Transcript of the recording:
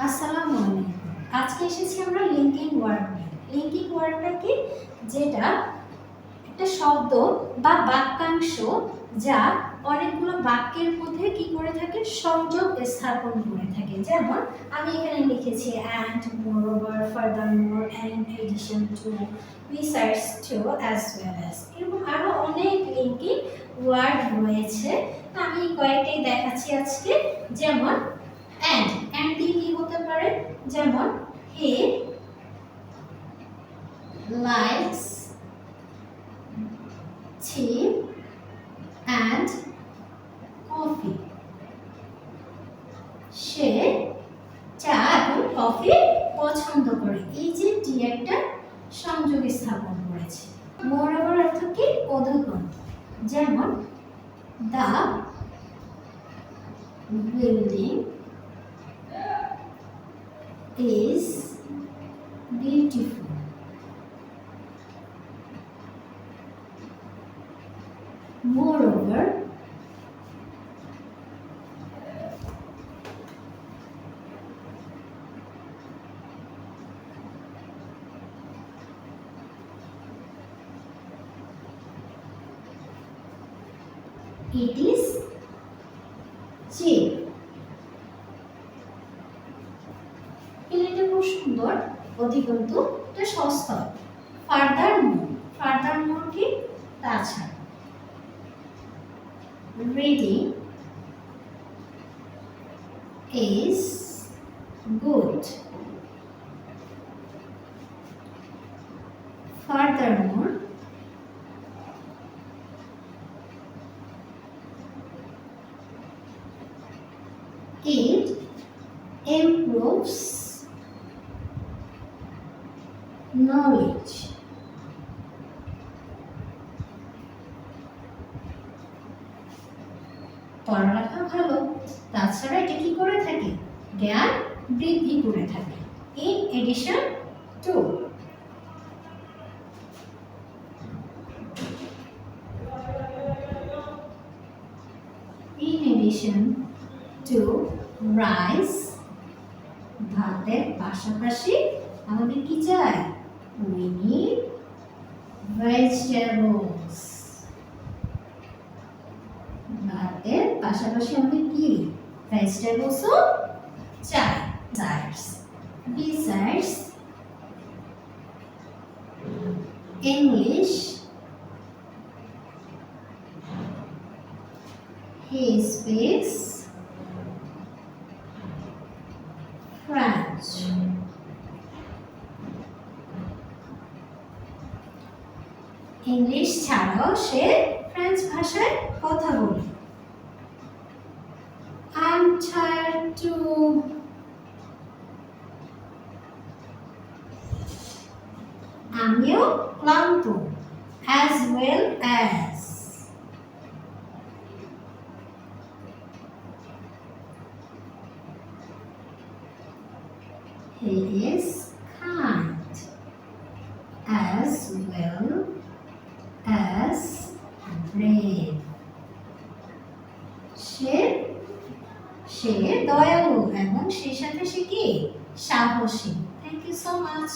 আসসালামু আলাইকুম। আজকে এসেছি আমরা লিঙ্কিং ওয়ার্ড নিয়ে। লিঙ্কিং ওয়ার্ডটা কি? যেটা একটা শব্দ বা বাক্যাংশ যা অনেকগুলো বাক্যের মধ্যে কি করে থাকে, সংযোগ স্থাপন করে থাকে। যেমন আমি এখানে লিখেছি and moreover furthermore and in addition to besides to as well as, এরকম আরো অনেক লিঙ্কিং ওয়ার্ড রয়েছে। আমি কয়েকটাই দেখাচ্ছি আজকে। যেমন and দিয়ে কি হতে পারে, যেমন he likes tea and coffee, সে চা এবং কফি পছন্দ করে। এই যে টি একটা সংযোগ স্থাপন করেছে। মোরওভার অর্থ কি? অধিকন্তু। যেমন the building is beautiful. Moreover, it is cheap. এটা খুব সুন্দর অধিকন্তু, এটা সস্তা। ফার্দারমোর কি? তাছাড়া। reading is good. Furthermore, it improves knowledge. পড়ালেখা ভালো, তাছাড়া এটা কি করে থাকে? জ্ঞান বৃদ্ধি করে থাকে। in addition to, in addition to rice, ভাতের পাশাপাশি আমাদের কি চাই? we need vegetables. ভাতের পাশাপাশি আমাদের কি? ভেজিটেবলসও চাই। Besides, English, he speaks French. English ছাড়াও সে ফ্রেঞ্চ ভাষায় কথা বলে। I'm tired too. আমিও ক্লান্ত। as well as, he is kind as well as brave. সে দয়ালু এবং সেই সাথে সে কি? সাহসী। Thank you so much.